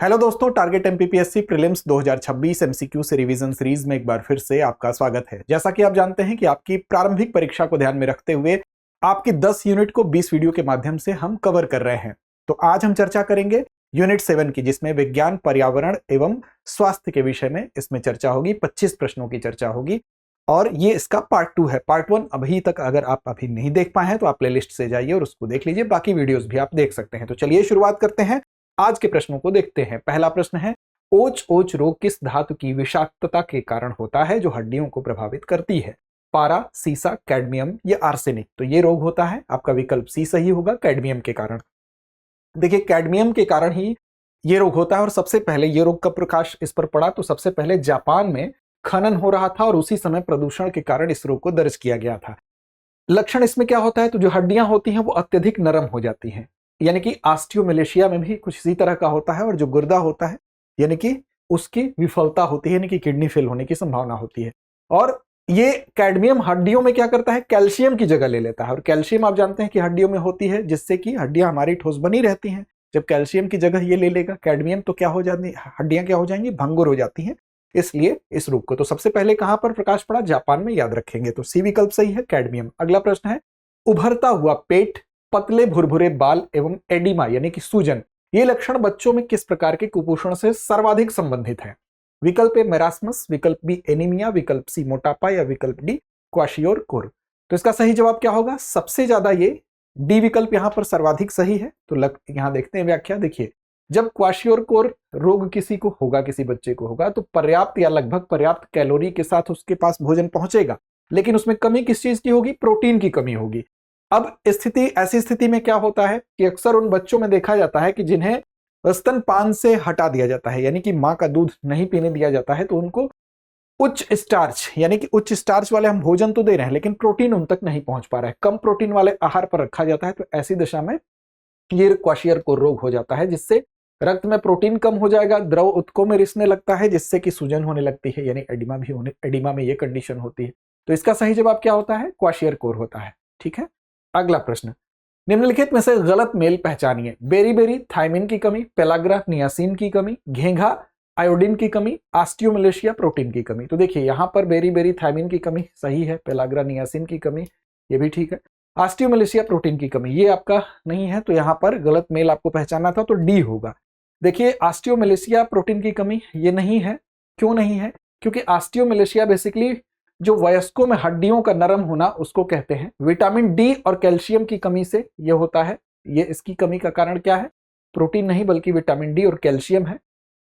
Hello दोस्तों, target MPPSC prelims 2026 MCQ से revision series में एक बार फिर से आपका स्वागत है। जैसा कि आप जानते हैं कि आपकी प्रारंभिक परीक्षा को ध्यान में रखते हुए आपकी 10 यूनिट को 20 वीडियो के माध्यम से हम कवर कर रहे हैं। तो आज हम चर्चा करेंगे यूनिट 7 की, जिसमें विज्ञान, पर्यावरण एवं स्वास्थ्य के विषय में इसमें चर्चा होगी। 25 प्रश्नों की चर्चा होगी और ये इसका पार्ट 2 है। पार्ट 1 अभी तक अगर आप अभी नहीं देख पाए हैं तो आप प्लेलिस्ट से जाइए और उसको देख लीजिए। बाकी वीडियोस भी आप देख सकते हैं। तो चलिए शुरुआत करते हैं, आज के प्रश्नों को देखते हैं। पहला प्रश्न है, ओच ओच रोग किस धातु की विषाक्तता के कारण होता है जो हड्डियों को प्रभावित करती है? पारा, सीसा, कैडमियम या आर्सेनिक? तो ये रोग होता है, आपका विकल्प सी सही होगा, कैडमियम के कारण। देखिए, कैडमियम के कारण ही ये रोग होता है और सबसे पहले ये रोग का प्रकाश इस पर पड़ा तो सबसे पहले जापान में खनन हो रहा था और उसी समय प्रदूषण के कारण इस रोग को दर्ज किया गया था। लक्षण इसमें क्या होता है, तो जो हड्डियां होती हैं वो अत्यधिक नरम हो जाती हैं, यानी कि ऑस्टियोमलेशिया में भी कुछ इसी तरह का होता है। और जो गुर्दा होता है यानी कि उसकी विफलता होती है, यानी कि किडनी फेल होने की संभावना होती है। और ये कैडमियम हड्डियों में क्या करता है, कैल्शियम की जगह ले लेता है। और कैल्शियम आप जानते हैं कि हड्डियों में होती है जिससे कि हड्डियां हमारी ठोस बनी रहती हैं। जब कैल्शियम की जगह ये ले लेगा कैडमियम तो क्या हो जाती, हड्डियां क्या हो जाएंगी, भंगुर हो जाती हैं। इसलिए इस रोग को तो सबसे पहले कहां पर प्रकाश पड़ा, जापान में, याद रखेंगे। तो सी विकल्प सही है, कैडमियम। अगला प्रश्न है, उभरता हुआ पेट, पतले भुरभुरे बाल एवं एडिमा यानी कि सूजन, ये लक्षण बच्चों में किस प्रकार के कुपोषण से सर्वाधिक संबंधित है? विकल्प ए मेरास्मस, विकल्प बी एनीमिया, विकल्प सी मोटापा या विकल्प डी क्वाशियोर-कोर? तो इसका सही जवाब क्या होगा, सबसे ज्यादा ये डी विकल्प यहां पर सर्वाधिक सही है। तो यहां देखते हैं व्याख्या। देखिए, जब क्वाशियोर-कोर रोग किसी को होगा, किसी बच्चे को होगा, तो पर्याप्त या लगभग पर्याप्त कैलोरी के साथ उसके पास भोजन पहुंचेगा, लेकिन उसमें कमी किस चीज की होगी, प्रोटीन की कमी होगी। अब ऐसी स्थिति में क्या होता है कि अक्सर उन बच्चों में देखा जाता है कि जिन्हें स्तनपान से हटा दिया जाता है, यानी कि मां का दूध नहीं पीने दिया जाता है, तो उनको उच्च स्टार्च यानी कि उच्च स्टार्च वाले हम भोजन तो दे रहे हैं लेकिन प्रोटीन उन तक नहीं पहुंच पा रहा है, कम प्रोटीन वाले आहार पर रखा जाता है। तो ऐसी दशा में ये क्वाशियोर-कोर रोग हो जाता है, जिससे रक्त में प्रोटीन कम हो जाएगा, द्रव ऊतकों में रिसने लगता है, जिससे कि सूजन होने लगती है, यानी एडिमा में ये कंडीशन होती है। तो इसका सही जवाब क्या होता है, क्वाशियोर-कोर होता है। ठीक है, अगला प्रश्न, निम्नलिखित में से गलत मेल पहचानिए। बेरी थायमिन की कमी, पेलाग्रा नियासिन की कमी, घेंघा आयोडीन की कमी, ऑस्टियोमलेशिया प्रोटीन की कमी? तो देखिए, यहां पर बेरी थायमिन की कमी सही है, पेलाग्रा नियासिन की कमी ये भी ठीक है, ऑस्टियोमलेशिया प्रोटीन की कमी ये आपका नहीं है। तो यहां पर गलत मेल आपको पहचानना था, तो डी होगा। देखिए, ऑस्टियोमलेशिया प्रोटीन की कमी ये नहीं है। क्यों नहीं है, क्योंकि ऑस्टियोमलेशिया बेसिकली जो वयस्कों में हड्डियों का नरम होना उसको कहते हैं। विटामिन डी और कैल्शियम की कमी से ये होता है। ये इसकी कमी का कारण क्या है, प्रोटीन नहीं बल्कि विटामिन डी और कैल्शियम है।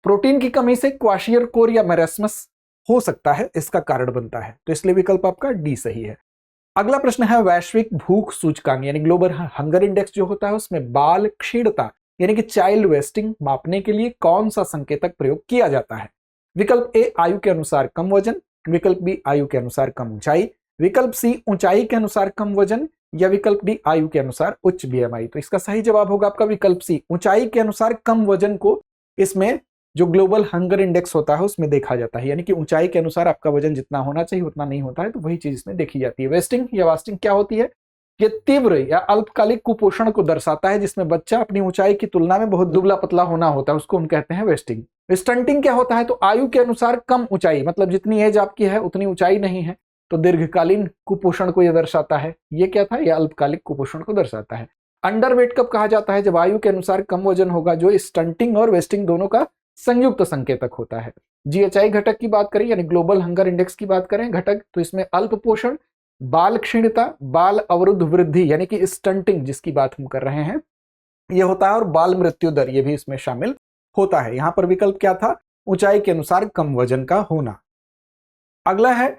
प्रोटीन की कमी से क्वाशियोर-कोर या मेरास्मस हो सकता है, इसका कारण बनता है। तो इसलिए विकल्प आपका डी सही है। अगला प्रश्न है, वैश्विक भूख सूचकांक यानी ग्लोबल हंगर इंडेक्स जो होता है उसमें बाल क्षीणता यानी कि चाइल्ड वेस्टिंग मापने के लिए कौन सा संकेतक प्रयोग किया जाता है? विकल्प ए आयु के अनुसार कम वजन, विकल्प बी आयु के अनुसार कम ऊंचाई, विकल्प सी ऊंचाई के अनुसार कम वजन या विकल्प डी आयु के अनुसार उच्च बीएमआई? तो इसका सही जवाब होगा आपका विकल्प सी, ऊंचाई के अनुसार कम वजन को इसमें जो ग्लोबल हंगर इंडेक्स होता है उसमें देखा जाता है, यानी कि ऊंचाई के अनुसार आपका वजन जितना होना चाहिए उतना नहीं होता है, तो वही चीज इसमें देखी जाती है। वेस्टिंग या वास्टिंग क्या होती है, ये तीव्र या अल्पकालिक कुपोषण को दर्शाता है जिसमें बच्चा अपनी ऊंचाई की तुलना में बहुत दुबला पतला होना होता है, उसको हम कहते हैं वेस्टिंग। स्टंटिंग क्या होता है, तो आयु के अनुसार कम ऊंचाई, मतलब जितनी एज आपकी है उतनी ऊंचाई नहीं है, तो दीर्घकालीन कुपोषण को यह दर्शाता है। ये क्या था, यह अल्पकालिक कुपोषण को दर्शाता है। अंडरवेट कब कहा जाता है, जब आयु के अनुसार कम वजन होगा, जो स्टंटिंग और वेस्टिंग दोनों का संयुक्त संकेतक होता है। जीएचआई घटक की बात करें यानी ग्लोबल हंगर इंडेक्स की बात करें घटक, तो इसमें अल्प पोषण, बाल क्षीणता, बाल अवरुद्ध वृद्धि यानी कि स्टंटिंग जिसकी बात हम कर रहे हैं यह होता है, और बाल मृत्यु दर ये भी इसमें शामिल होता है। यहां पर विकल्प क्या था, ऊंचाई के अनुसार कम वजन का होना। अगला है,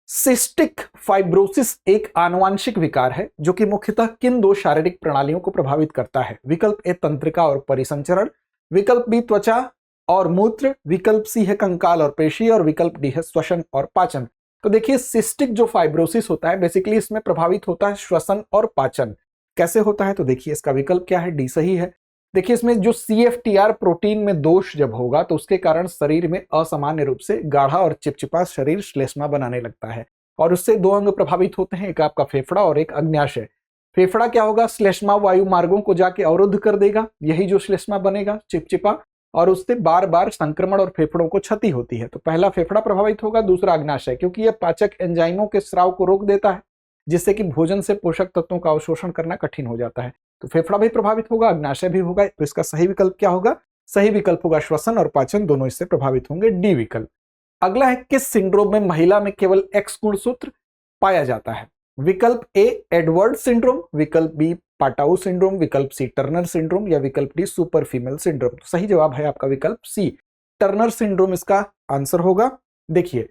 सिस्टिक फाइब्रोसिस एक आनुवांशिक विकार है जो कि मुख्यतः किन दो शारीरिक प्रणालियों को प्रभावित करता है? विकल्प ए तंत्रिका और परिसंचरण, विकल्प बी त्वचा और मूत्र, विकल्प सी है कंकाल और पेशी, और विकल्प डी है श्वसन और पाचन। तो देखिए, सिस्टिक जो फाइब्रोसिस होता है बेसिकली इसमें प्रभावित होता है श्वसन और पाचन। कैसे होता है, तो देखिए इसका विकल्प क्या है, डी सही है। देखिए, इसमें जो CFTR प्रोटीन में दोष जब होगा तो उसके कारण शरीर में असामान्य रूप से गाढ़ा और चिपचिपा शरीर श्लेष्मा बनाने लगता है, और उससे दो अंग प्रभावित होते हैं, एक आपका फेफड़ा और एक अग्न्याशय। फेफड़ा क्या होगा, श्लेष्मा वायु मार्गों को जाके अवरुद्ध कर देगा, यही जो श्लेष्मा बनेगा चिपचिपा, और उससे बार बार संक्रमण और फेफड़ों को क्षति होती है। तो पहला फेफड़ा प्रभावित होगा, दूसरा अग्नाशय, क्योंकि यह पाचक एंजाइमों के स्राव को रोक देता है जिससे कि भोजन से पोषक तत्वों का अवशोषण करना कठिन हो जाता है। तो फेफड़ा भी प्रभावित होगा, अग्नाशय भी होगा। तो इसका सही विकल्प क्या होगा? सही विकल्प होगा श्वसन और पाचन दोनों इससे प्रभावित होंगे, डी विकल्प। अगला है, किस सिंड्रोम में महिला में केवल एक्स गुणसूत्र पाया जाता है? विकल्प ए एडवर्ड सिंड्रोम, विकल्प बी पाटाउ सिंड्रोम, विकल्प सी टर्नर सिंड्रोम या विकल्प डी सुपर फीमेल सिंड्रोम। तो सही जवाब है आपका विकल्प सी, टर्नर सिंड्रोम इसका आंसर होगा। देखिए,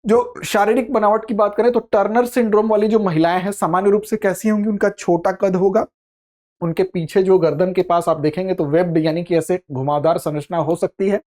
जो शारीरिक बनावट की बात करें तो टर्नर सिंड्रोम वाली जो महिलाएं हैं सामान्य रूप से कैसी होंगी? उनका छोटा कद होगा, उनके पीछे जो गर्दन के पास आप देखेंगे तो वेब्ड यानी कि ऐसे घुमावदार संरचना हो सकती है,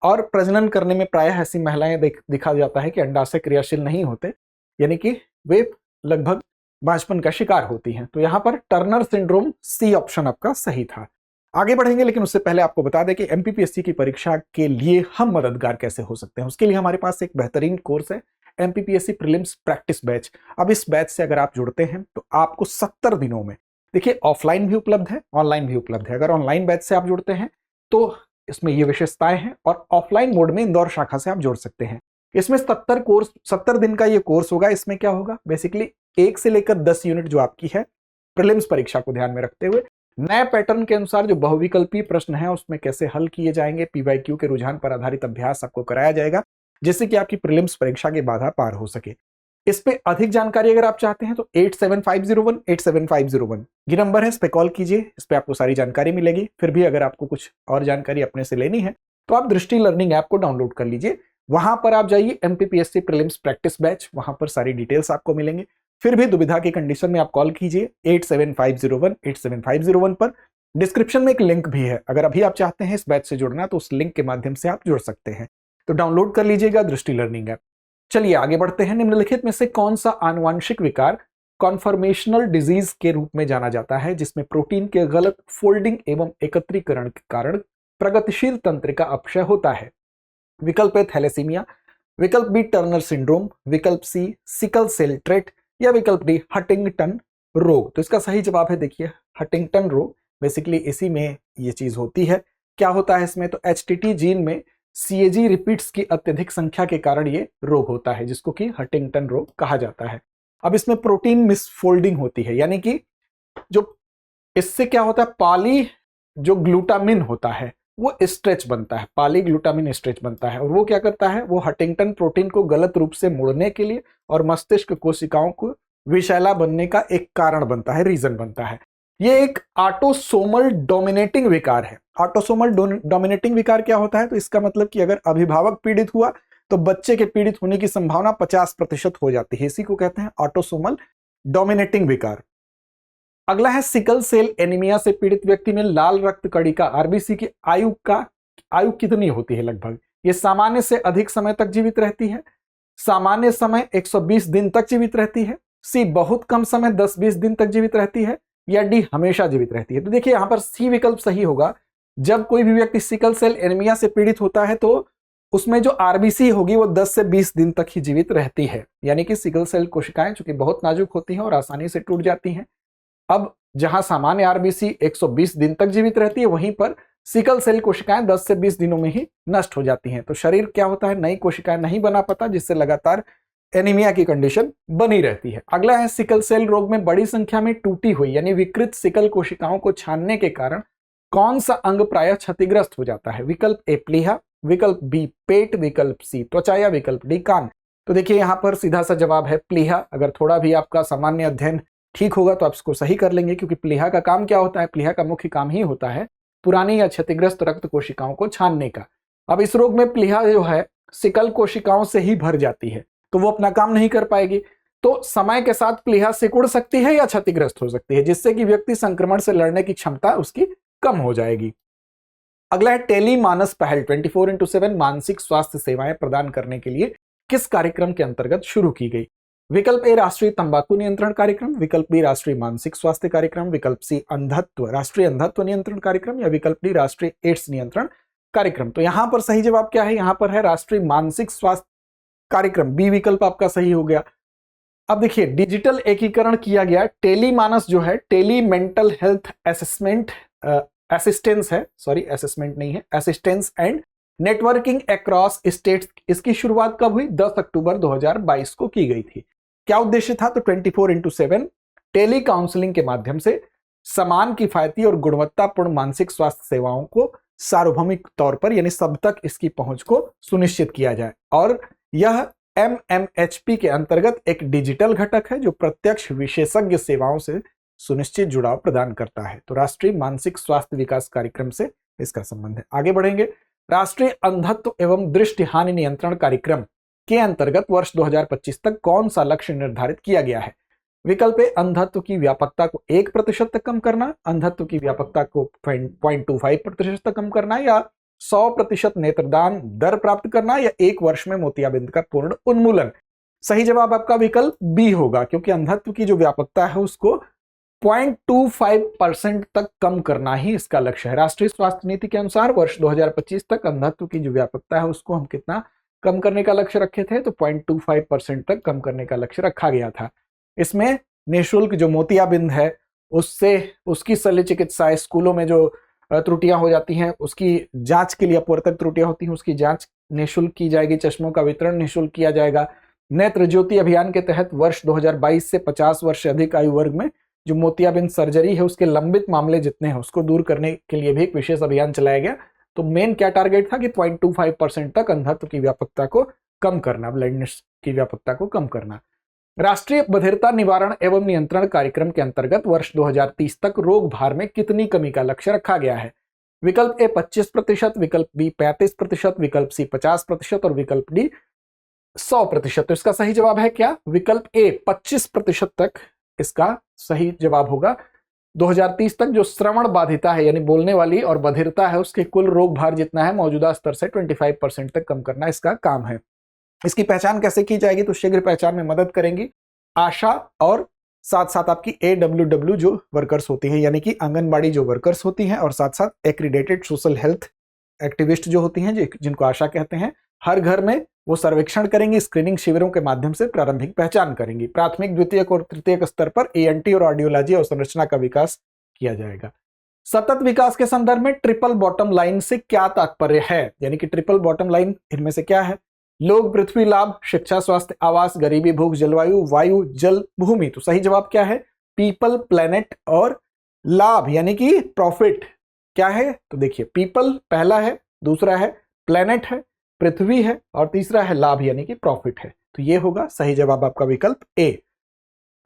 और प्रजनन करने में प्रायः ऐसी महिलाएं दिखा जाता है कि अंडाशय क्रियाशील नहीं होते, यानी कि वे लगभग बांझपन का शिकार होती हैं। तो यहां पर टर्नर सिंड्रोम, सी ऑप्शन आपका सही था। आगे बढ़ेंगे, लेकिन उससे पहले आपको बता दें कि एमपीपीएससी की परीक्षा के लिए हम मददगार कैसे हो सकते हैं। उसके लिए हमारे पास एक बेहतरीन कोर्स है, एमपीपीएससी प्रीलिम्स प्रैक्टिस बैच। अब इस बैच से अगर आप जुड़ते हैं तो आपको 70 दिनों में, देखिए ऑफलाइन भी उपलब्ध है, ऑनलाइन भी उपलब्ध है। अगर ऑनलाइन बैच से आप जुड़ते हैं तो इसमें ये विशेषताएं हैं, और ऑफलाइन मोड में इंदौर शाखा से आप जुड़ सकते हैं। इसमें 70 दिन का ये कोर्स होगा। इसमें क्या होगा? बेसिकली 1 से लेकर 10 यूनिट जो आपकी है प्रीलिम्स परीक्षा को ध्यान में रखते हुए नए पैटर्न के अनुसार जो बहुविकल्पीय प्रश्न है उसमें कैसे हल किए जाएंगे, पीवाईक्यू के रुझान पर आधारित अभ्यास आपको कराया जाएगा जिससे कि आपकी प्रीलिम्स परीक्षा की बाधा पार हो सके। इस पे अधिक जानकारी अगर आप चाहते हैं तो 8750187501 ये नंबर है, इस पे कॉल कीजिए, इस पे आपको सारी जानकारी मिलेगी। फिर भी अगर आपको कुछ और जानकारी अपने से लेनी है तो आप दृष्टि लर्निंग ऐप को डाउनलोड कर लीजिए। वहां पर आप जाइए एमपीपीएससी प्रीलिम्स प्रैक्टिस बैच, वहां पर सारी डिटेल्स आपको मिलेंगे। फिर भी दुविधा की कंडीशन में आप कॉल कीजिए 8750187501 पर। डिस्क्रिप्शन में एक लिंक भी है, अगर अभी आप चाहते हैं इस बैच से जुड़ना तो उस लिंक के माध्यम से आप जुड़ सकते हैं। तो डाउनलोड कर लीजिएगा दृष्टि लर्निंग ऐप। चलिए आगे बढ़ते हैं। निम्नलिखित में से कौन सा आनुवांशिक विकार कॉन्फर्मेशनल डिजीज के रूप में जाना जाता है जिसमें प्रोटीन के गलत फोल्डिंग एवं एकत्रीकरण के कारण प्रगतिशील तंत्र का अपक्षय होता है? विकल्प ए थैलेसीमिया, विकल्प बी टर्नर सिंड्रोम, विकल्प सी सिकल सेल ट्रेट या विकल्प डी हंटिंगटन रोग। तो इसका सही जवाब है, देखिए हंटिंगटन रोग। बेसिकली इसी में ये चीज होती है। क्या होता है इसमें? तो एचटीटी जीन में सीएजी रिपीट्स की अत्यधिक संख्या के कारण ये रोग होता है जिसको कि हंटिंगटन रोग कहा जाता है। अब इसमें प्रोटीन मिसफोल्डिंग होती है, यानी कि जो इससे क्या होता है, पॉली जो ग्लूटामिन होता है वो स्ट्रेच बनता है, पॉलीग्लूटामिन स्ट्रेच बनता है, और वो क्या करता है, वो हंटिंगटन प्रोटीन को गलत रूप से मोड़ने के लिए और मस्तिष्क कोशिकाओं को विषैला बनने का एक कारण बनता है, रीजन बनता है। ये एक ऑटोसोमल डोमिनेटिंग विकार है। ऑटोसोमल डोमिनेटिंग विकार क्या होता है? तो इसका मतलब कि अगर अभिभावक पीड़ित हुआ तो बच्चे के पीड़ित होने की संभावना 50% हो जाती है। इसी को कहते हैं ऑटोसोमल डोमिनेटिंग विकार। अगला है, सिकल सेल एनीमिया से पीड़ित व्यक्ति में लाल रक्त कणिका आरबीसी की आयु कितनी होती है? लगभग ये सामान्य से अधिक समय तक जीवित रहती है, सामान्य समय 120 दिन तक जीवित रहती है, सी बहुत कम समय 10-20 दिन तक जीवित रहती है, या डी हमेशा जीवित रहती है। तो देखिए यहां पर सी विकल्प सही होगा। जब कोई भी व्यक्ति सिकल सेल एनीमिया से पीड़ित होता है तो उसमें जो आरबीसी होगी वो 10 से 20 दिन तक ही जीवित रहती है, यानी कि सिकल सेल कोशिकाएं चूंकि बहुत नाजुक होती हैं और आसानी से टूट जाती हैं। अब जहां सामान्य आरबीसी 120 दिन तक जीवित रहती है, वहीं पर सिकल सेल कोशिकाएं 10 से 20 दिनों में ही नष्ट हो जाती हैं। तो शरीर क्या होता है, नई कोशिकाएं नहीं बना पाता, जिससे लगातार एनीमिया की कंडीशन बनी रहती है। अगला है, सिकल सेल रोग में बड़ी संख्या में टूटी हुई यानी विकृत सिकल कोशिकाओं को छानने के कारण कौन सा अंग प्रायः क्षतिग्रस्त हो जाता है? विकल्प ए प्लीहा, विकल्प बी पेट, विकल्प सी त्वचा या विकल्प डी कान। तो देखिए यहां पर सीधा सा जवाब है प्लीहा। अगर थोड़ा भी आपका सामान्य अध्ययन ठीक होगा तो आप इसको सही कर लेंगे, क्योंकि प्लीहा का काम क्या होता है? प्लीहा का मुख्य काम ही होता है पुरानी या क्षतिग्रस्त रक्त कोशिकाओं को छानने का। अब इस रोग में प्लीहा जो है सिकल कोशिकाओं से ही भर जाती है, तो वो अपना काम नहीं कर पाएगी। तो समय के साथ प्लीहा सिकुड़ सकती है या क्षतिग्रस्त हो सकती है, जिससे कि व्यक्ति संक्रमण से लड़ने की क्षमता उसकी कम हो जाएगी। अगला है, टेली मानस पहल 24/7 मानसिक स्वास्थ्य सेवाएं प्रदान करने के लिए किस कार्यक्रम के अंतर्गत शुरू की गई? विकल्प ए राष्ट्रीय तंबाकू नियंत्रण कार्यक्रम, विकल्प बी राष्ट्रीय मानसिक स्वास्थ्य कार्यक्रम, विकल्प सी राष्ट्रीय अंधत्व नियंत्रण कार्यक्रम या विकल्प डी राष्ट्रीय एड्स नियंत्रण कार्यक्रम। तो यहां पर सही जवाब क्या है? यहां पर है राष्ट्रीय मानसिक स्वास्थ्य कार्यक्रम, बी विकल्प आपका सही हो गया। अब देखिए डिजिटल एकीकरण किया गया, टेली मानस जो है tele mental health assessment assistance है, सॉरी असेसमेंट नहीं है, assistance and networking across states. इसकी शुरुआत कब हुई? 10 अक्टूबर 2022 को की गई थी। क्या उद्देश्य था? तो 24/7 टेली काउंसलिंग के माध्यम से समान, किफायती और गुणवत्तापूर्ण मानसिक स्वास्थ्य सेवाओं को सार्वभौमिक तौर पर यानी सब तक इसकी पहुंच को सुनिश्चित किया जाए। और यह MMHP के अंतर्गत एक डिजिटल घटक है जो प्रत्यक्ष विशेषज्ञ सेवाओं से सुनिश्चित जुड़ाव प्रदान करता है। तो राष्ट्रीय मानसिक स्वास्थ्य विकास कार्यक्रम से इसका संबंध है। आगे बढ़ेंगे। राष्ट्रीय अंधत्व एवं दृष्टि हानि नियंत्रण कार्यक्रम के अंतर्गत वर्ष 2025 तक कौन सा लक्ष्य निर्धारित किया गया है? विकल्प ए, अंधत्व की व्यापकता को 1% तक कम करना, अंधत्व की व्यापकता को 0.25% तक कम करना, या 100% नेत्रदान दर प्राप्त करना, या 1 वर्ष में मोतियाबिंद का पूर्ण उन्मूलन। सही जवाब आपका विकल्प बी होगा, क्योंकि अंधत्व की जो व्यापकता है उसको 0.25% तक कम करना ही इसका लक्ष्य है। राष्ट्रीय स्वास्थ्य नीति के अनुसार वर्ष 2025 तक अंधत्व की जो व्यापकता है उसको हम कितना कम करने का लक्ष्य रखे थे? तो 0.25% तक कम करने का लक्ष्य रखा गया था। इसमें निःशुल्क जो मोतियाबिंद है उससे उसकी शल्य चिकित्सा, स्कूलों में जो त्रुटियां हो जाती हैं उसकी जांच के लिए, अपवर्तक त्रुटियां होती हैं उसकी जांच निःशुल्क की जाएगी, चश्मों का वितरण निःशुल्क किया जाएगा। नेत्र ज्योति अभियान के तहत वर्ष 2022 से 50 वर्ष से अधिक आयु वर्ग में जो मोतियाबिंद सर्जरी है उसके लंबित मामले जितने हैं उसको दूर करने के लिए भी एक विशेष अभियान चलाया गया। तो मेन क्या टारगेट था कि 0.25% तक अंधत्व की व्यापकता को कम करना, ब्लाइंडनेस की व्यापकता को कम करना। राष्ट्रीय बधिरता निवारण एवं नियंत्रण कार्यक्रम के अंतर्गत वर्ष 2030 तक रोग भार में कितनी कमी का लक्ष्य रखा गया है? विकल्प ए 25%, विकल्प बी 35%, विकल्प सी 50% और विकल्प डी 100%। तो इसका सही जवाब है क्या? विकल्प ए 25% तक इसका सही जवाब होगा। 2030 तक जो श्रवण बाधिता है यानी बोलने वाली और बधिरता है उसके कुल रोग भार जितना है मौजूदा स्तर से 25% तक कम करना इसका काम है। इसकी पहचान कैसे की जाएगी? तो शीघ्र पहचान में मदद करेंगी आशा और साथ साथ आपकी AWW जो वर्कर्स होती है यानी कि आंगनबाड़ी जो वर्कर्स होती हैं, और साथ साथ एक्रीडेटेड सोशल हेल्थ एक्टिविस्ट जो होती हैं जिनको आशा कहते हैं। हर घर में वो सर्वेक्षण करेंगी, स्क्रीनिंग शिविरों के माध्यम से प्रारंभिक पहचान करेंगी। प्राथमिक, द्वितीयक और तृतीयक स्तर पर ENT और ऑडियोलॉजी और संरचना का विकास किया जाएगा। सतत विकास के संदर्भ में ट्रिपल बॉटम लाइन से क्या तात्पर्य है? यानी कि ट्रिपल बॉटम लाइन इनमें से क्या है? लोग, पृथ्वी, लाभ, शिक्षा, स्वास्थ्य, आवास, गरीबी, भूख, जलवायु, वायु, जल, भूमि। तो सही जवाब क्या है? पीपल, प्लेनेट और लाभ यानी कि प्रॉफिट। क्या है? तो देखिए पीपल पहला है, दूसरा है प्लेनेट है, पृथ्वी है और तीसरा है लाभ यानी कि प्रॉफिट है। तो ये होगा सही जवाब आपका विकल्प ए।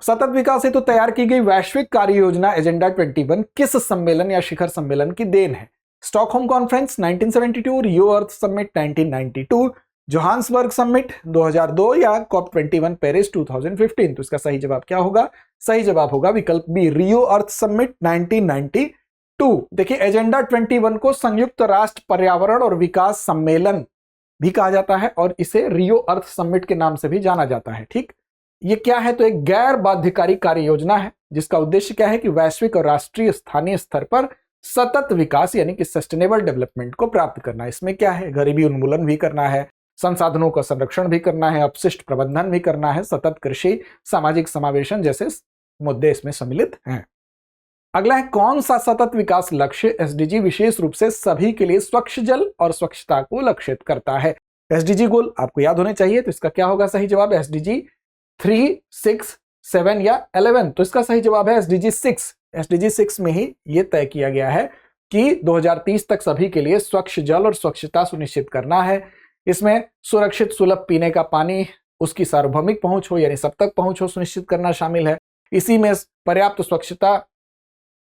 सतत विकास हेतु तो तैयार की गई वैश्विक कार्य योजना एजेंडा 21 किस सम्मेलन या शिखर सम्मेलन की देन है? स्टॉकहोम कॉन्फ्रेंस 1972, रियो अर्थ समिट 1992, जोहान्सबर्ग समिट 2002 या COP21 पेरिस 2015। तो इसका सही जवाब क्या होगा? सही जवाब होगा विकल्प बी, रियो अर्थ समिट 1992। देखिए एजेंडा 21 को संयुक्त राष्ट्र पर्यावरण और विकास सम्मेलन भी कहा जाता है और इसे रियो अर्थ समिट के नाम से भी जाना जाता है। ठीक, ये क्या है? तो एक गैर बाध्यकारी कार्य योजना है जिसका उद्देश्य क्या है कि वैश्विक और राष्ट्रीय स्थानीय स्तर पर सतत विकास यानी कि सस्टेनेबल डेवलपमेंट को प्राप्त करना। इसमें क्या है? गरीबी उन्मूलन भी करना है, संसाधनों का संरक्षण भी करना है, अपशिष्ट प्रबंधन भी करना है, सतत कृषि, सामाजिक समावेशन जैसे मुद्दे इसमें सम्मिलित हैं। अगला है कौन सा सतत विकास लक्ष्य SDG विशेष रूप से सभी के लिए स्वच्छ जल और स्वच्छता को लक्षित करता है? SDG गोल आपको याद होने चाहिए। तो इसका क्या होगा सही जवाब? SDG 3, 6, 7 या 11। तो इसका सही जवाब है SDG 6। SDG 6 में ही यह तय किया गया है कि 2030 तक सभी के लिए स्वच्छ जल और स्वच्छता सुनिश्चित करना है। इसमें सुरक्षित सुलभ पीने का पानी, उसकी सार्वभौमिक पहुंच हो यानी सब तक पहुंच हो सुनिश्चित करना शामिल है। इसी में पर्याप्त स्वच्छता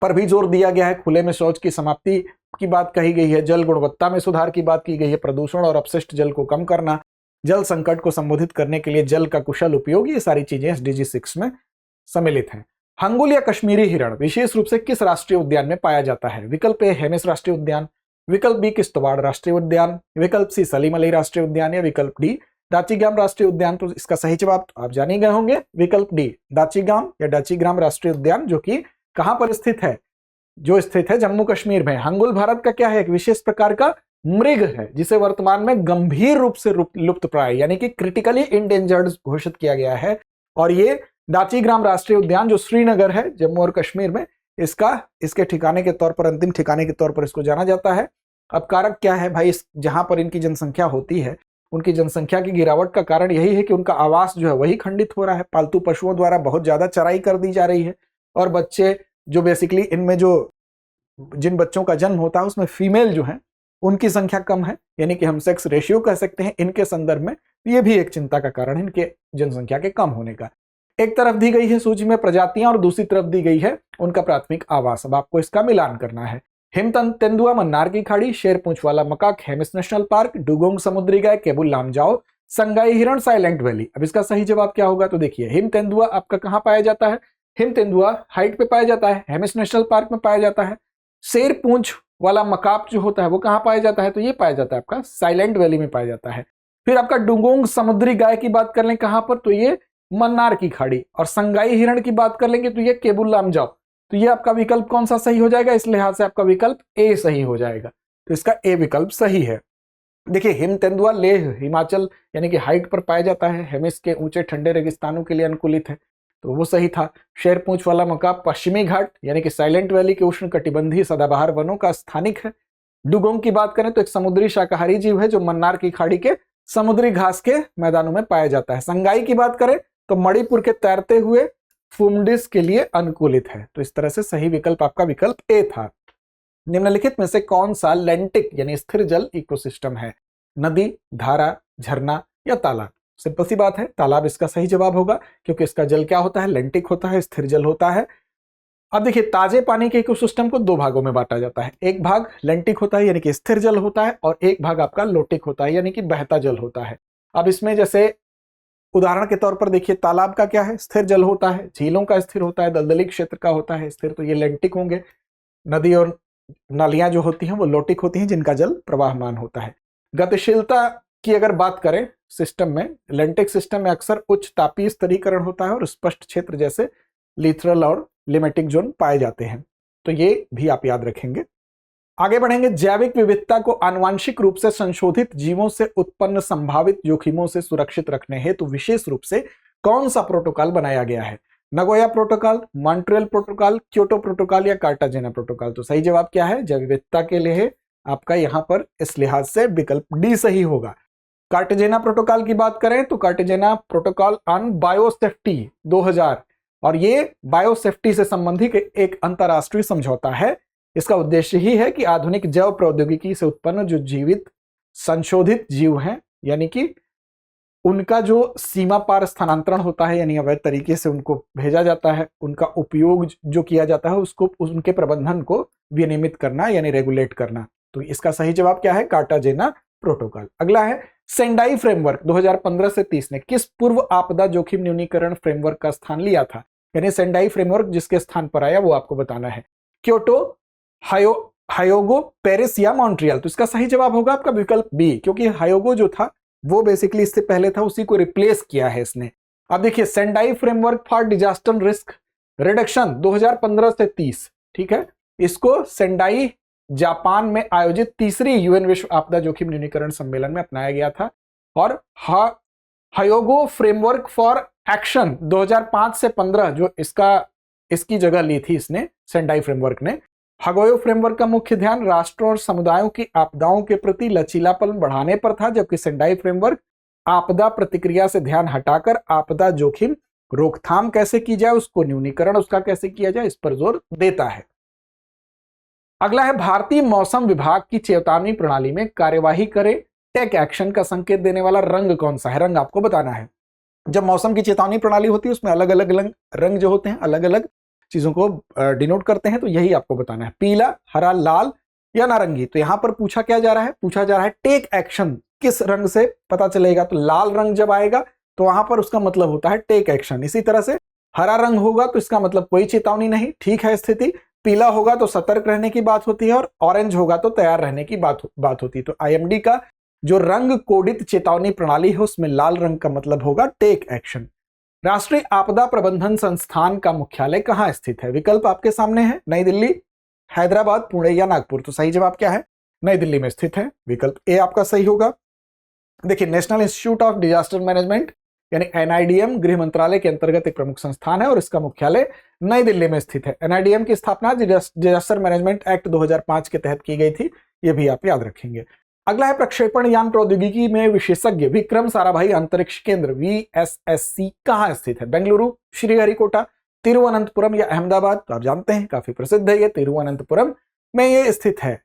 पर भी जोर दिया गया है, खुले में शौच की समाप्ति की बात कही गई है, जल गुणवत्ता में सुधार की बात की गई है, प्रदूषण और अपशिष्ट जल को कम करना, जल संकट को संबोधित करने के लिए जल का कुशल उपयोग, ये सारी चीजें SDG 6 में सम्मिलित हैं। हंगुल या कश्मीरी हिरण विशेष रूप से किस राष्ट्रीय उद्यान में पाया जाता है? विकल्प ए हेमिस राष्ट्रीय उद्यान, विकल्प बी किश्तवाड़ राष्ट्रीय उद्यान, विकल्प सी सलीम अली राष्ट्रीय उद्यान या विकल्प डी दाचीग्राम राष्ट्रीय उद्यान। तो इसका सही जवाब तो आप जान ही गए होंगे, विकल्प डी दाचीग्राम या दाचीग्राम राष्ट्रीय उद्यान, जो कि कहां पर स्थित है? जो स्थित है जम्मू कश्मीर में। हंगुल भारत का क्या है? एक विशेष प्रकार का मृग है जिसे वर्तमान में गंभीर रूप से लुप्त प्राय यानी कि क्रिटिकली इंडेंजर्ड घोषित किया गया है। और ये दाचीग्राम राष्ट्रीय उद्यान जो श्रीनगर है जम्मू और कश्मीर में, इसके ठिकाने के तौर पर, अंतिम ठिकाने के तौर पर इसको जाना जाता है। अब कारक क्या है भाई, जहां पर इनकी जनसंख्या होती है उनकी जनसंख्या की गिरावट का कारण यही है कि उनका आवास जो है वही खंडित हो रहा है। पालतू पशुओं द्वारा बहुत ज्यादा चराई कर दी जा रही है और बच्चे जो बेसिकली इनमें जो जिन बच्चों का जन्म होता है उसमें फीमेल जो है उनकी संख्या कम है, यानी कि हम सेक्स रेशियो कह सकते हैं इनके संदर्भ में। ये भी एक चिंता का कारण है इनके जनसंख्या के कम होने का। एक तरफ दी गई है सूची में प्रजातियां और दूसरी तरफ दी गई है उनका प्राथमिक आवास। अब आपको इसका मिलान करना है। तेंदुआ, मन्नार की खाड़ी, शेर पूंछ वाला macaque, Hemis national park, dugong समुद्री गाय, केबुल लामजाओ, संगाई हिरण, साइलेंट वैली। अब इसका सही जवाब क्या होगा, तो देखिए हिम तेंदुआ आपका कहां पाया जाता है, हिम तेंदुआ हाइट पे पाया जाता है, हेमिस नेशनल पार्क में पाया जाता है। शेर पूंछ वाला मकाक जो होता है वो कहां पाया जाता है, तो ये पाया जाता है आपका साइलेंट वैली में पाया जाता है। फिर आपका डुगोंग समुद्री गाय की बात कर लें कहां पर, तो ये मन्नार की खाड़ी। और संगाई हिरण की बात कर लेंगे तो ये केबुल लामजाओ। तो ये आपका विकल्प कौन सा सही हो जाएगा, इस लिहाज से आपका विकल्प ए सही हो जाएगा। तो इसका ए विकल्प सही है। देखिए हिम तेंदुआ लेह हिमाचल यानी कि हाइट पर पाया जाता है, हेमिस के ऊंचे ठंडे रेगिस्तानों के लिए अनुकूलित है, तो वो सही था। शेर पूंछ वाला मकाक पश्चिमी घाट यानी कि साइलेंट वैली के उष्ण कटिबंधीय सदाबहार वनों का स्थानिक है। डुगोंग की बात करें तो एक समुद्री शाकाहारी जीव है जो मन्नार की खाड़ी के समुद्री घास के मैदानों में पाया जाता है। संगाई की बात करें तो मणिपुर के तैरते हुए फुमडिस के लिए अनुकूलित है। तो इस तरह से सही विकल्प आपका विकल्प ए था। निम्नलिखित में से कौन सा लेंटिक यानी स्थिर जल इकोसिस्टम है, नदी, धारा, झरना या तालाब। सिंपल सी बात है, तालाब इसका सही जवाब होगा क्योंकि इसका जल क्या होता है, लेंटिक होता है, स्थिर जल होता है। अब देखिए ताजे पानी के इकोसिस्टम को दो भागों में बांटा जाता है। एक भाग लेंटिक होता है यानी कि स्थिर जल होता है और एक भाग आपका लोटिक होता है यानी कि बहता जल होता है। अब इसमें जैसे उदाहरण के तौर पर देखिए तालाब का क्या है, स्थिर जल होता है, झीलों का स्थिर होता है, दलदली क्षेत्र का होता है स्थिर, तो ये लेंटिक होंगे। नदी और नालियां जो होती हैं वो लोटिक होती हैं जिनका जल प्रवाहमान होता है। गतिशीलता की अगर बात करें सिस्टम में, लेंटिक सिस्टम में अक्सर उच्च तापीय स्तरीकरण होता है और स्पष्ट क्षेत्र जैसे लिथरल और लिमेटिक जोन पाए जाते हैं, तो ये भी आप याद रखेंगे। आगे बढ़ेंगे। जैविक विविधता को आनुवांशिक रूप से संशोधित जीवों से उत्पन्न संभावित जोखिमों से सुरक्षित रखने हेतु विशेष रूप से कौन सा प्रोटोकॉल बनाया गया है, Nagoya protocol, Montreal protocol, Kyoto protocol या कार्टाजेना प्रोटोकॉल। तो सही जवाब क्या है, जैव विविधता के लिए आपका यहां पर इस लिहाज से विकल्प डी सही होगा। कार्टाजेना प्रोटोकॉल की बात करें तो कार्टाजेना प्रोटोकॉल ऑन बायोसेफ्टी 2000, और ये बायोसेफ्टी से संबंधित एक अंतरराष्ट्रीय समझौता है। इसका उद्देश्य ही है कि आधुनिक जैव प्रौद्योगिकी से उत्पन्न जो जीवित संशोधित जीव हैं यानी कि उनका जो सीमा पार स्थानांतरण होता है यानी अवैध तरीके से उनको भेजा जाता है, उनका उपयोग जो किया जाता है उसको उनके प्रबंधन को विनियमित करना यानी रेगुलेट करना। तो इसका सही जवाब क्या है, कार्टाजेना प्रोटोकॉल। अगला है सेंडाई फ्रेमवर्क 2015 से 30 ने किस पूर्व आपदा जोखिम न्यूनीकरण फ्रेमवर्क का स्थान लिया था, यानी सेंडाई फ्रेमवर्क जिसके स्थान पर आया वो आपको बताना है। क्योटो, हायोगो, पेरिस या मॉन्ट्रियल। तो इसका सही जवाब होगा आपका विकल्प बी, क्योंकि हायोगो जो था वो बेसिकली इससे पहले था, उसी को रिप्लेस किया है इसने। अब देखिए Sendai framework for disaster risk reduction 2015 से 30, ठीक है, इसको सेंडाई जापान में आयोजित तीसरी यूएन विश्व आपदा जोखिम न्यूनीकरण सम्मेलन में अपनाया गया था। और हायोगो फ्रेमवर्क फॉर एक्शन 2005 से 15 जो इसकी जगह ली थी इसने, सेंडाई फ्रेमवर्क ने। हायोगो फ्रेमवर्क का मुख्य ध्यान राष्ट्रों और समुदायों की आपदाओं के प्रति लचीलापन बढ़ाने पर था, जबकि सेंडाई फ्रेमवर्क आपदा प्रतिक्रिया से ध्यान हटाकर आपदा जोखिम रोकथाम कैसे की जाए, उसको न्यूनीकरण उसका कैसे किया जाए, इस पर जोर देता है। अगला है भारतीय मौसम विभाग की चेतावनी प्रणाली में कार्यवाही करे टेक एक्शन का संकेत देने वाला रंग कौन सा है, रंग आपको बताना है। जब मौसम की चेतावनी प्रणाली होती है उसमें अलग अलग रंग जो होते हैं अलग अलग चीजों को डिनोट करते हैं, तो यही आपको बताना है, पीला, हरा, लाल या नारंगी। तो यहां पर पूछा क्या जा रहा है, पूछा जा रहा है टेक एक्शन किस रंग से पता चलेगा, तो लाल रंग जब आएगा तो वहां पर उसका मतलब होता है टेक एक्शन। इसी तरह से हरा रंग होगा तो इसका मतलब कोई चेतावनी नहीं, ठीक है स्थिति। पीला होगा तो सतर्क रहने की बात होती है और ऑरेंज होगा तो तैयार रहने की बात होती है। तो आईएमडी का जो रंग कोडित चेतावनी प्रणाली है उसमें लाल रंग का मतलब होगा टेक एक्शन। राष्ट्रीय आपदा प्रबंधन संस्थान का मुख्यालय कहां स्थित है, विकल्प आपके सामने है, नई दिल्ली, हैदराबाद, पुणे या नागपुर। तो सही जवाब क्या है, नई दिल्ली में स्थित है, विकल्प ए आपका सही होगा। देखिए national institute of disaster management यानी NIDM गृह मंत्रालय के अंतर्गत एक प्रमुख संस्थान है और इसका मुख्यालय नई दिल्ली में स्थित है। NIDM की स्थापना डिजास्टर मैनेजमेंट एक्ट 2005 के तहत की गई थी, ये भी आप याद रखेंगे। अगला है प्रक्षेपण यान प्रौद्योगिकी में विशेषज्ञ विक्रम साराभाई अंतरिक्ष केंद्र VSSC कहाँ स्थित है? बेंगलुरु, श्रीहरिकोटा, तिरुवनंतपुरम या अहमदाबाद? तो आप जानते हैं काफी प्रसिद्ध है, ये तिरुवनंतपुरम में ये स्थित है।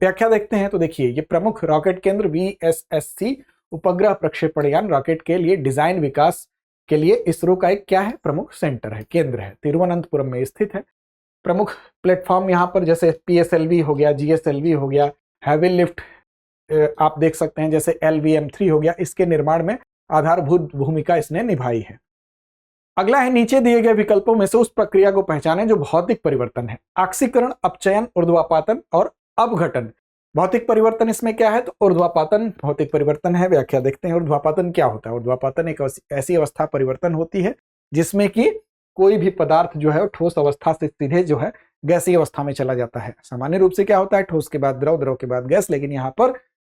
व्याख्या देखते हैं तो देखिए, ये प्रमुख रॉकेट केंद्र VSSC उपग्रह प्रक्षेपण यान रॉकेट के लिए डिजाइन विकास के लिए इसरो का एक क्या है, प्रमुख सेंटर है, केंद्र है, तिरुवनंतपुरम में स्थित है। प्रमुख प्लेटफॉर्म यहाँ पर जैसे PSLV हो गया, GSLV हो गया, हैवी लिफ्ट आप देख सकते हैं जैसे LVM-3 हो गया, इसके निर्माण में आधारभूत भूमिका इसने निभाई है। अगला है नीचे दिए गए विकल्पों में से उस प्रक्रिया को पहचानें जो भौतिक परिवर्तन है। ऑक्सीकरण, अपचयन, ऊर्ध्वापातन और अपघटन। भौतिक परिवर्तन इसमें क्या है, तो ऊर्ध्वापातन भौतिक परिवर्तन है। व्याख्या देखते हैं ऊर्ध्वापातन क्या होता है। ऊर्ध्वापातन एक ऐसी अवस्था परिवर्तन होती है जिसमें कि कोई भी पदार्थ जो है ठोस अवस्था से सीधे जो है गैसीय अवस्था में चला जाता है। सामान्य रूप से क्या होता है, ठोस के बाद द्रव, द्रव के बाद गैस, लेकिन यहाँ पर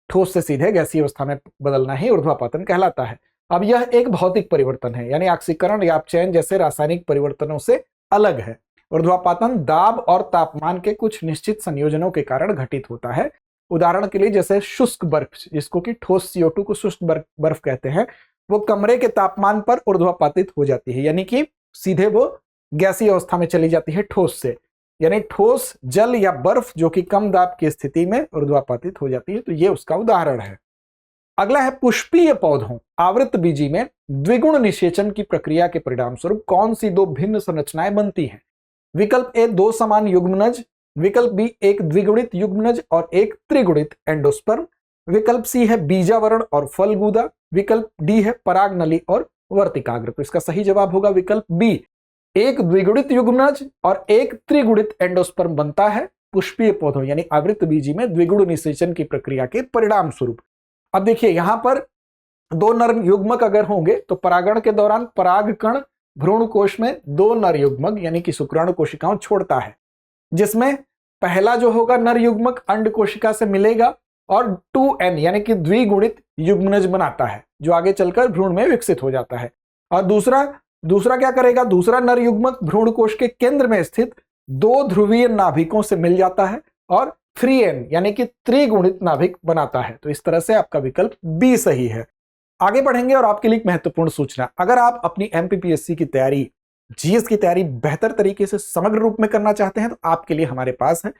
ठोस से सीधे गैसीय अवस्था में बदलना ही ऊर्ध्वापातन कहलाता है। अब यह एक भौतिक परिवर्तन है, यानी ऑक्सीकरण या अपचयन जैसे रासायनिक परिवर्तनों से अलग है। ऊर्ध्वापातन दाब और तापमान के कुछ निश्चित संयोजनों के कारण घटित होता है। उदाहरण के लिए जैसे शुष्क बर्फ, जिसको कि ठोस CO2 को शुष्क बर्फ कहते हैं, वो कमरे के तापमान पर ऊर्ध्वापातित हो जाती है, यानी कि सीधे वो गैसीय अवस्था में चली जाती है ठोस से। यानी ठोस जल या बर्फ जो कि कम दाब की स्थिति में ऊर्ध्वापातित हो जाती है, तो ये उसका उदाहरण है। अगला है पुष्पीय पौधों आवृत बीजी में द्विगुण निषेचन की प्रक्रिया के परिणाम स्वरूप कौन सी दो भिन्न संरचनाएं बनती हैं? विकल्प ए दो समान युग्मनज, विकल्प बी एक द्विगुणित युग्मनज और एक त्रिगुणित एंडोस्पर्म, विकल्प सी है बीजावरण और फलगूदा, विकल्प डी है परागनली और वर्तिकाग्र। तो इसका सही जवाब होगा विकल्प बी, एक द्विगुणित युग्मनज और एक त्रिगुणित एंडोस्पर्म बनता है पुष्पीय पौधों यानी आवृत बीजी में द्विगुण निषेचन की प्रक्रिया के परिणाम स्वरूप। अब देखिए यहां पर दो नर युग्मक अगर होंगे तो परागण के दौरान परागकण भ्रूण कोश में दो नर युग्मक यानी कि शुक्राणु कोशिकाओं छोड़ता है, जिसमें पहला जो होगा नर युग्मक अंड कोशिका से मिलेगा और 2n यानी कि द्विगुणित युग्मनज बनाता है जो आगे चलकर भ्रूण में विकसित हो जाता है। और दूसरा क्या करेगा, दूसरा नर युग्मक भ्रूण कोश के केंद्र में स्थित दो ध्रुवीय नाभिकों से मिल जाता है और 3n यानी कि त्रिगुणित नाभिक बनाता है। तो इस तरह से आपका विकल्प बी सही है। आगे बढ़ेंगे और आपके लिए महत्वपूर्ण सूचना, अगर आप अपनी MPPSC की तैयारी, GS की तैयारी बेहतर तरीके से समग्र रूप में करना चाहते हैं तो आपके लिए हमारे पास है।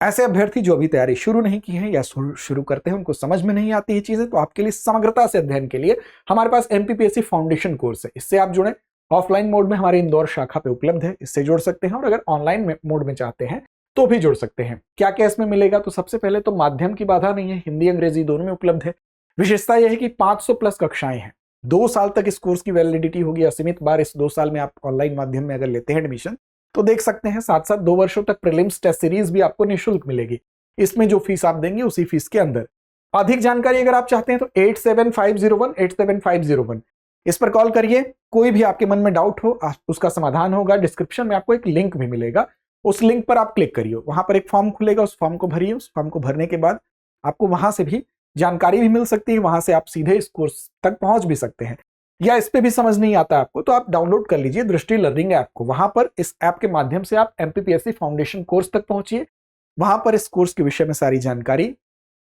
ऐसे अभ्यर्थी जो अभी तैयारी शुरू नहीं की है या शुरू करते हैं, उनको समझ में नहीं आती है चीजें, तो आपके लिए समग्रता से अध्ययन के लिए हमारे पास MPPSC फाउंडेशन कोर्स है। इससे आप जुड़े, ऑफलाइन मोड में हमारी इंदौर शाखा पे उपलब्ध है, इससे जुड़ सकते हैं, और अगर ऑनलाइन मोड में चाहते हैं तो भी जुड़ सकते हैं। क्या क्या इसमें मिलेगा, तो सबसे पहले तो माध्यम की बाधा नहीं है, हिंदी अंग्रेजी दोनों में उपलब्ध है। विशेषता यह है कि 500 प्लस कक्षाएं हैं, 2 साल तक इस कोर्स की वैलिडिटी होगी, असीमित बार इस 2 साल में आप ऑनलाइन माध्यम में अगर लेते हैं एडमिशन तो देख सकते हैं। साथ साथ 2 वर्षों तक प्रीलिम्स टेस्ट सीरीज भी आपको निःशुल्क मिलेगी, इसमें जो फीस आप देंगे उसी फीस के अंदर। अधिक जानकारी अगर आप चाहते हैं तो 8750187501 इस पर कॉल करिए। कोई भी आपके मन में डाउट हो उसका समाधान होगा। डिस्क्रिप्शन में आपको एक लिंक भी मिलेगा, उस लिंक पर आप क्लिक करिए, वहां पर एक फॉर्म खुलेगा, उस फॉर्म को भरिए। उस फॉर्म को भरने के बाद आपको वहां से भी जानकारी भी मिल सकती है, वहां से आप सीधे इस कोर्स तक पहुंच भी सकते हैं। या इस पे भी समझ नहीं आता आपको तो आप डाउनलोड कर लीजिए दृष्टि लर्निंग ऐप को, वहां पर इस ऐप के माध्यम से आप MPPSC फाउंडेशन कोर्स तक पहुंचिए। वहां पर इस कोर्स के विषय में सारी जानकारी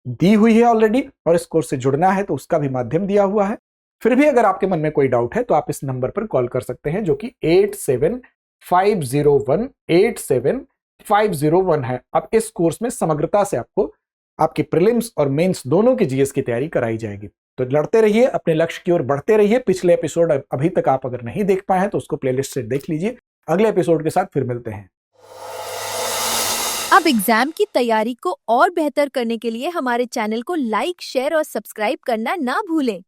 दी हुई है ऑलरेडी, और इस कोर्स से जुड़ना है तो उसका भी माध्यम दिया हुआ है। फिर भी अगर आपके मन में कोई डाउट है तो आप इस नंबर पर कॉल कर सकते हैं जो कि 8750187501 है। अब इस कोर्स में समग्रता से आपको आपकी प्रीलिम्स और मेंस दोनों की GS की तैयारी कराई जाएगी। तो लड़ते रहिए, अपने लक्ष्य की ओर बढ़ते रहिए। पिछले एपिसोड अभी तक आप अगर नहीं देख पाए हैं तो उसको प्लेलिस्ट से देख लीजिए। अगले एपिसोड के साथ फिर मिलते हैं। अब एग्जाम की तैयारी को और बेहतर करने के लिए हमारे चैनल को लाइक, शेयर और सब्सक्राइब करना ना भूलें।